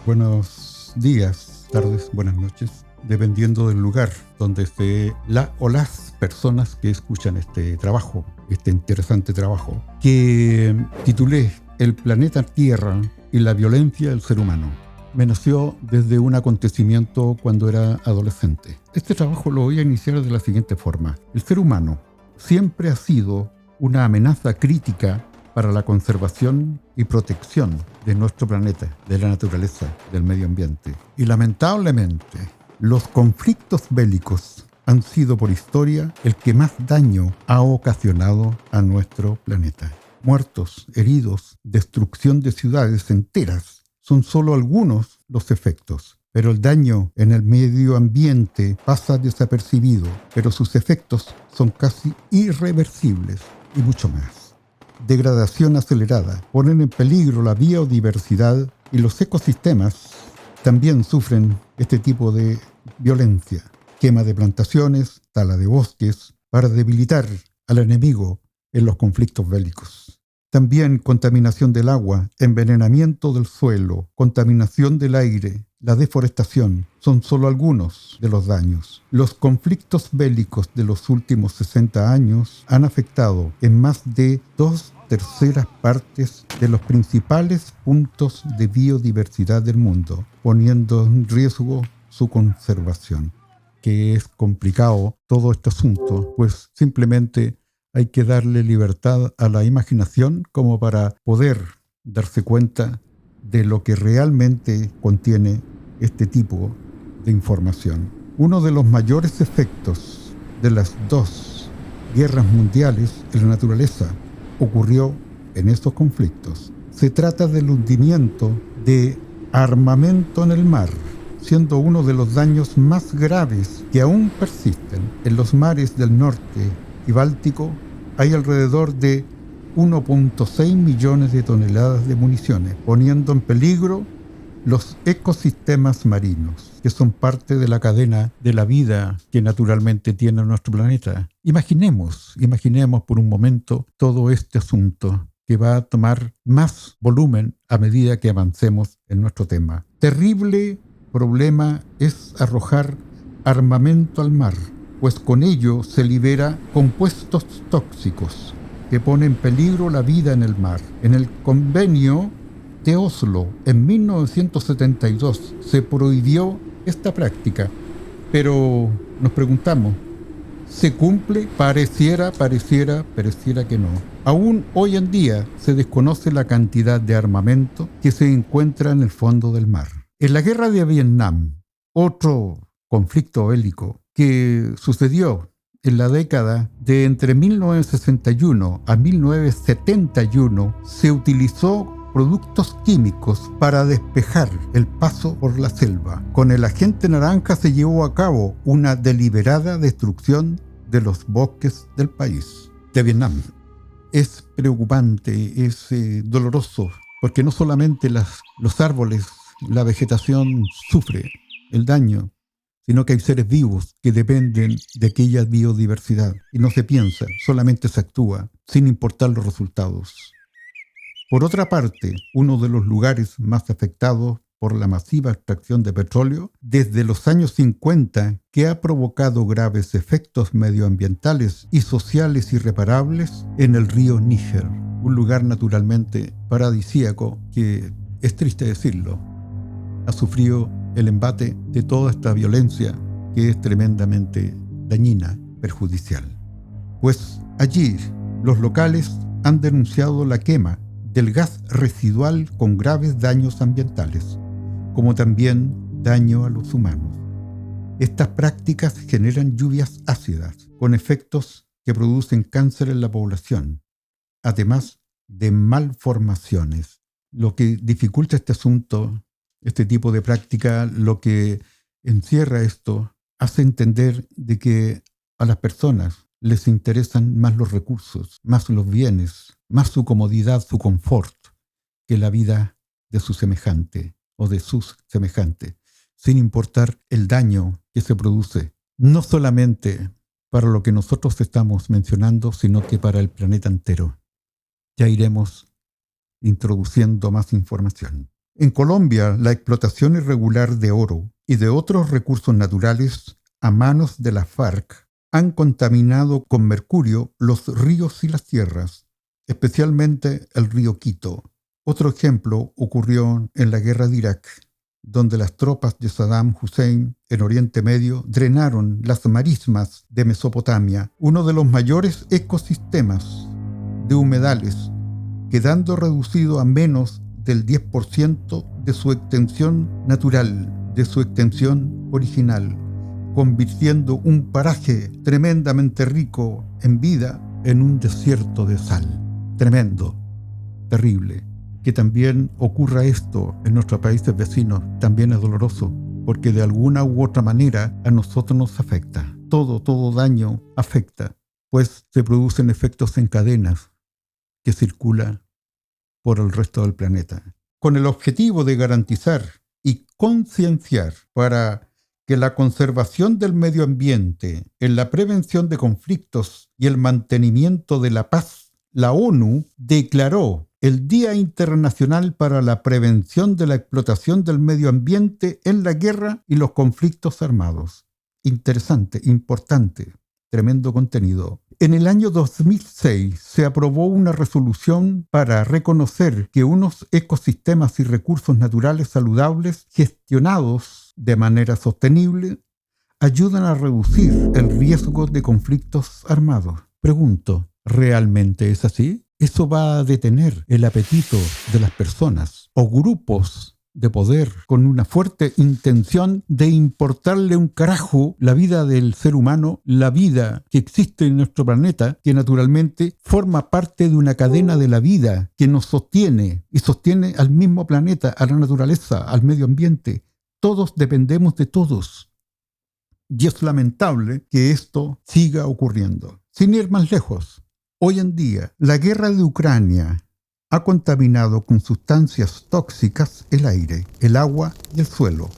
Buenos días, tardes, buenas noches, dependiendo del lugar donde esté la o las personas que escuchan este trabajo, este interesante trabajo, que titulé El planeta Tierra y la violencia del ser humano. Me nació desde un acontecimiento cuando era adolescente. Este trabajo lo voy a iniciar de la siguiente forma. El ser humano siempre ha sido una amenaza crítica para la conservación y protección de nuestro planeta, de la naturaleza, del medio ambiente. Y lamentablemente, los conflictos bélicos han sido por historia el que más daño ha ocasionado a nuestro planeta. Muertos, heridos, destrucción de ciudades enteras son solo algunos los efectos. Pero el daño en el medio ambiente pasa desapercibido, pero sus efectos son casi irreversibles y mucho más. Degradación acelerada, ponen en peligro la biodiversidad y los ecosistemas también sufren este tipo de violencia. Quema de plantaciones, tala de bosques, para debilitar al enemigo en los conflictos bélicos. También contaminación del agua, envenenamiento del suelo, contaminación del aire, la deforestación son solo algunos de los daños. Los conflictos bélicos de los últimos 60 años han afectado en más de 2/3 partes de los principales puntos de biodiversidad del mundo, poniendo en riesgo su conservación. Que es complicado todo este asunto, pues simplemente hay que darle libertad a la imaginación como para poder darse cuenta de lo que realmente contiene este tipo de información. Uno de los mayores efectos de las 2 guerras mundiales en la naturaleza ocurrió en estos conflictos. Se trata del hundimiento de armamento en el mar, siendo uno de los daños más graves que aún persisten. En los mares del norte y Báltico hay alrededor de 1.6 millones de toneladas de municiones, poniendo en peligro los ecosistemas marinos, que son parte de la cadena de la vida que naturalmente tiene nuestro planeta. Imaginemos por un momento todo este asunto que va a tomar más volumen a medida que avancemos en nuestro tema. Terrible problema es arrojar armamento al mar, pues con ello se libera compuestos tóxicos que ponen en peligro la vida en el mar. En el convenio de Oslo, en 1972, se prohibió esta práctica, pero nos preguntamos, ¿se cumple? Pareciera que no. Aún hoy en día se desconoce la cantidad de armamento que se encuentra en el fondo del mar. En la guerra de Vietnam, otro conflicto bélico que sucedió en la década de entre 1961 a 1971, se utilizó productos químicos para despejar el paso por la selva. Con el agente naranja se llevó a cabo una deliberada destrucción de los bosques del país, de Vietnam. Es preocupante, es doloroso, porque no solamente los árboles, la vegetación sufre el daño, sino que hay seres vivos que dependen de aquella biodiversidad. Y no se piensa, solamente se actúa, sin importar los resultados. Por otra parte, uno de los lugares más afectados por la masiva extracción de petróleo desde los años 50, que ha provocado graves efectos medioambientales y sociales irreparables en el río Níger, un lugar naturalmente paradisíaco que, es triste decirlo, ha sufrido el embate de toda esta violencia que es tremendamente dañina, perjudicial. Pues allí los locales han denunciado la quema del gas residual con graves daños ambientales, como también daño a los humanos. Estas prácticas generan lluvias ácidas con efectos que producen cáncer en la población, además de malformaciones. Lo que dificulta este asunto, este tipo de práctica, lo que encierra esto, hace entender de que a las personas les interesan más los recursos, más los bienes, más su comodidad, su confort, que la vida de su semejante o de sus semejantes, sin importar el daño que se produce, no solamente para lo que nosotros estamos mencionando, sino que para el planeta entero. Ya iremos introduciendo más información. En Colombia, la explotación irregular de oro y de otros recursos naturales a manos de las FARC han contaminado con mercurio los ríos y las tierras, especialmente el río Quito. Otro ejemplo ocurrió en la guerra de Irak, donde las tropas de Saddam Hussein en Oriente Medio drenaron las marismas de Mesopotamia, uno de los mayores ecosistemas de humedales, quedando reducido a menos del 10% de su extensión natural, de su extensión original, convirtiendo un paraje tremendamente rico en vida en un desierto de sal. Tremendo, terrible. Que también ocurra esto en nuestros países vecinos también es doloroso, porque de alguna u otra manera a nosotros nos afecta. Todo daño afecta, pues se producen efectos en cadenas que circulan por el resto del planeta. Con el objetivo de garantizar y concienciar para que la conservación del medio ambiente, en la prevención de conflictos y el mantenimiento de la paz, la ONU declaró el Día Internacional para la Prevención de la Explotación del Medio Ambiente en la Guerra y los Conflictos Armados. Interesante, importante, tremendo contenido. En el año 2006 se aprobó una resolución para reconocer que unos ecosistemas y recursos naturales saludables gestionados de manera sostenible ayudan a reducir el riesgo de conflictos armados. Pregunto, ¿realmente es así? Eso va a detener el apetito de las personas o grupos de poder con una fuerte intención de importarle un carajo la vida del ser humano, la vida que existe en nuestro planeta, que naturalmente forma parte de una cadena de la vida que nos sostiene y sostiene al mismo planeta, a la naturaleza, al medio ambiente. Todos dependemos de todos. Y es lamentable que esto siga ocurriendo. Sin ir más lejos, hoy en día, la guerra de Ucrania ha contaminado con sustancias tóxicas el aire, el agua y el suelo.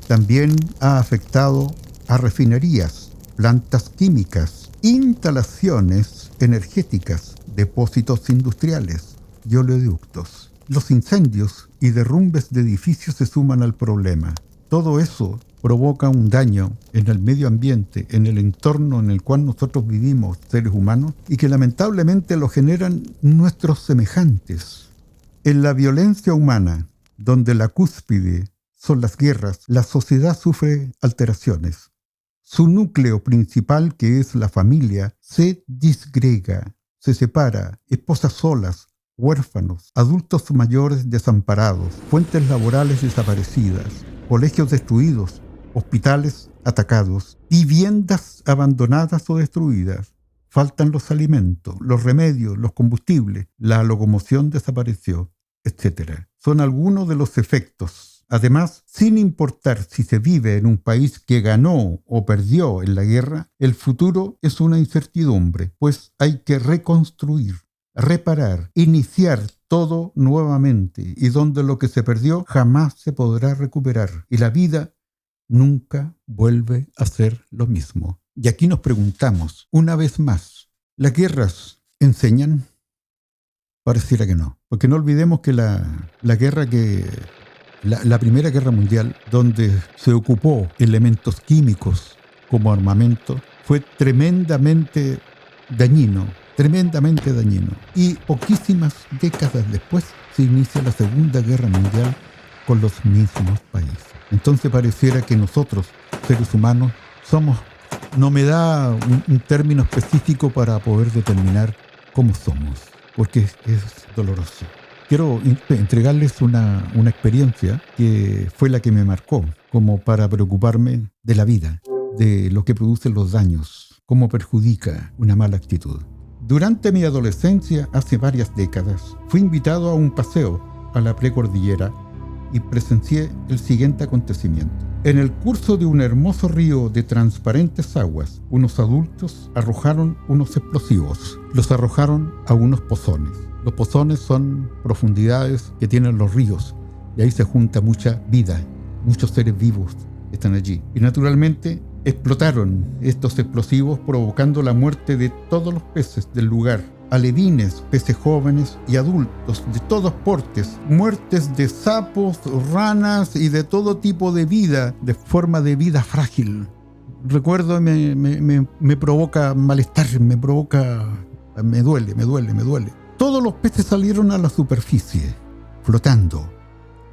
También ha afectado a refinerías, plantas químicas, instalaciones energéticas, depósitos industriales y oleoductos. Los incendios y derrumbes de edificios se suman al problema. Todo eso provoca un daño en el medio ambiente, en el entorno en el cual nosotros vivimos, seres humanos, y que lamentablemente lo generan nuestros semejantes. En la violencia humana, donde la cúspide son las guerras, la sociedad sufre alteraciones. Su núcleo principal, que es la familia, se disgrega, se separa, esposas solas, huérfanos, adultos mayores desamparados, fuentes laborales desaparecidas, colegios destruidos, hospitales atacados, viviendas abandonadas o destruidas. Faltan los alimentos, los remedios, los combustibles, la locomoción desapareció, etc. Son algunos de los efectos. Además, sin importar si se vive en un país que ganó o perdió en la guerra, el futuro es una incertidumbre, pues hay que reconstruir, reparar, iniciar todo nuevamente, y donde lo que se perdió jamás se podrá recuperar. Y la vida nunca vuelve a ser lo mismo. Y aquí nos preguntamos, una vez más, ¿las guerras enseñan? Pareciera que no. Porque no olvidemos que la Primera Guerra Mundial, donde se ocupó elementos químicos como armamento, fue tremendamente dañino. Y poquísimas décadas después se inicia la Segunda Guerra Mundial con los mismos países. Entonces pareciera que nosotros, seres humanos, somos, no me da un término específico para poder determinar cómo somos, porque es doloroso. Quiero entregarles una experiencia que fue la que me marcó, como para preocuparme de la vida, de lo que producen los daños, cómo perjudica una mala actitud. Durante mi adolescencia, hace varias décadas, fui invitado a un paseo a la precordillera y presencié el siguiente acontecimiento. En el curso de un hermoso río de transparentes aguas, unos adultos arrojaron unos explosivos. Los arrojaron a unos pozones. Los pozones son profundidades que tienen los ríos, y ahí se junta mucha vida, muchos seres vivos están allí. Y naturalmente explotaron estos explosivos, provocando la muerte de todos los peces del lugar, alevines, peces jóvenes y adultos de todos portes, muertes de sapos, ranas y de todo tipo de vida, de forma de vida frágil. Recuerdo, me provoca malestar, me duele. Todos los peces salieron a la superficie, flotando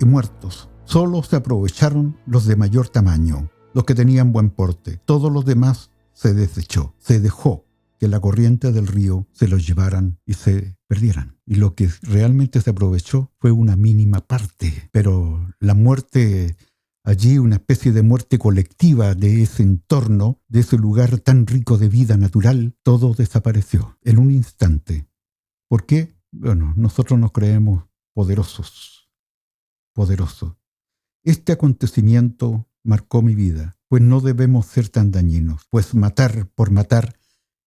y muertos. Solo se aprovecharon los de mayor tamaño, los que tenían buen porte. Todos los demás se desechó, se dejó que la corriente del río se los llevaran y se perdieran. Y lo que realmente se aprovechó fue una mínima parte. Pero la muerte allí, una especie de muerte colectiva de ese entorno, de ese lugar tan rico de vida natural, todo desapareció en un instante. ¿Por qué? Bueno, nosotros nos creemos poderosos. Este acontecimiento marcó mi vida, pues no debemos ser tan dañinos, pues matar por matar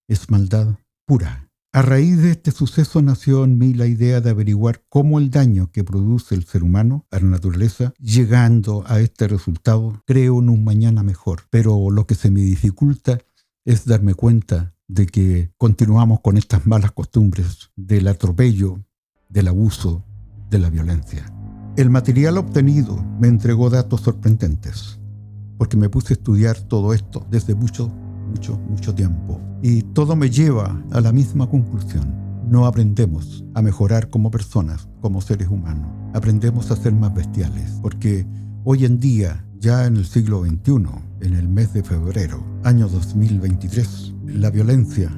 es maldad pura. A raíz de este suceso nació en mí la idea de averiguar cómo el daño que produce el ser humano a la naturaleza, llegando a este resultado, creo en un mañana mejor. Pero lo que se me dificulta es darme cuenta de que continuamos con estas malas costumbres del atropello, del abuso, de la violencia. El material obtenido me entregó datos sorprendentes, porque me puse a estudiar todo esto desde mucho tiempo. Y todo me lleva a la misma conclusión. No aprendemos a mejorar como personas, como seres humanos. Aprendemos a ser más bestiales, porque hoy en día, ya en el siglo XXI, en el mes de febrero, año 2023, la violencia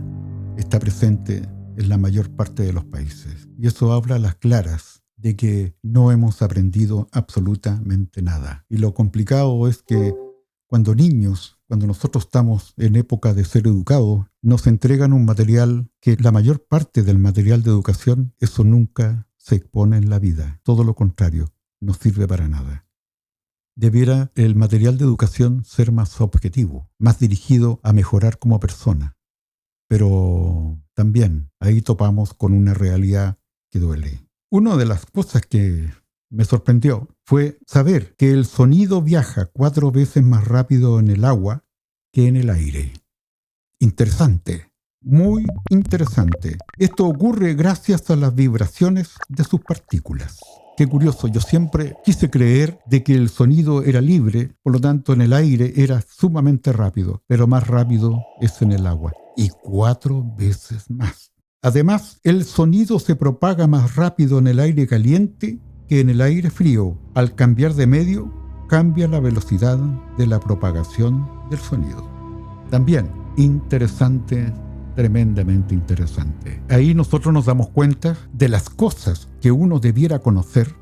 está presente en la mayor parte de los países. Y eso habla a las claras de que no hemos aprendido absolutamente nada. Y lo complicado es que cuando nosotros estamos en época de ser educados, nos entregan un material que la mayor parte del material de educación, eso nunca se expone en la vida. Todo lo contrario, no sirve para nada. Debiera el material de educación ser más objetivo, más dirigido a mejorar como persona. Pero también ahí topamos con una realidad que duele. Una de las cosas que me sorprendió fue saber que el sonido viaja 4 veces más rápido en el agua que en el aire. Interesante, muy interesante. Esto ocurre gracias a las vibraciones de sus partículas. Qué curioso, yo siempre quise creer de que el sonido era libre, por lo tanto en el aire era sumamente rápido, pero más rápido es en el agua, y 4 veces más. Además, el sonido se propaga más rápido en el aire caliente que en el aire frío. Al cambiar de medio, cambia la velocidad de la propagación del sonido. También interesante, tremendamente interesante. Ahí nosotros nos damos cuenta de las cosas que uno debiera conocer,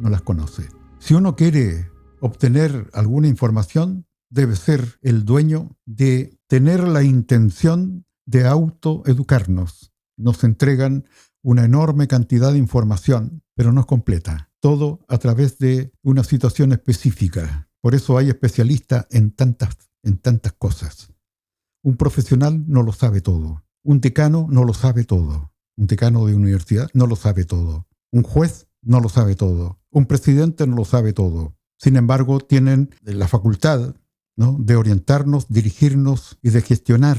no las conoce. Si uno quiere obtener alguna información, debe ser el dueño de tener la intención de autoeducarnos. Nos entregan una enorme cantidad de información, pero no es completa. Todo a través de una situación específica. Por eso hay especialistas en tantas cosas. Un profesional no lo sabe todo. Un decano no lo sabe todo. Un decano de universidad no lo sabe todo. Un juez no lo sabe todo. Un presidente no lo sabe todo. Sin embargo, tienen la facultad, ¿no?, de orientarnos, dirigirnos y de gestionar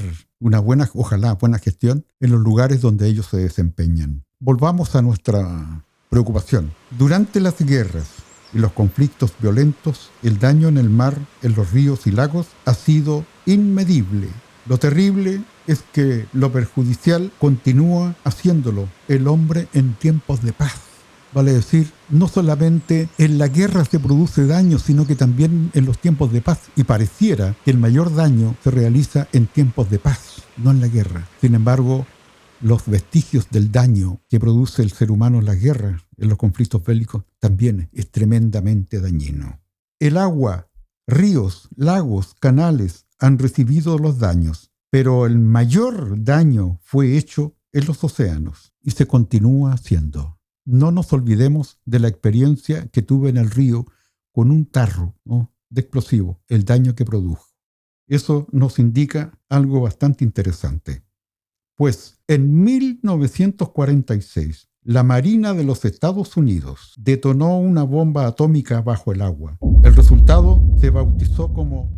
ojalá buena gestión en los lugares donde ellos se desempeñan. Volvamos a nuestra preocupación. Durante las guerras y los conflictos violentos, el daño en el mar, en los ríos y lagos ha sido inmedible. Lo terrible es que lo perjudicial continúa haciéndolo el hombre en tiempos de paz. Vale decir, no solamente en la guerra se produce daño, sino que también en los tiempos de paz. Y pareciera que el mayor daño se realiza en tiempos de paz, no en la guerra. Sin embargo, los vestigios del daño que produce el ser humano en las guerras, en los conflictos bélicos, también es tremendamente dañino. El agua, ríos, lagos, canales han recibido los daños, pero el mayor daño fue hecho en los océanos y se continúa haciendo. No nos olvidemos de la experiencia que tuve en el río con un tarro, ¿no?, de explosivo, el daño que produjo. Eso nos indica algo bastante interesante. Pues en 1946, la Marina de los Estados Unidos detonó una bomba atómica bajo el agua. El resultado se bautizó como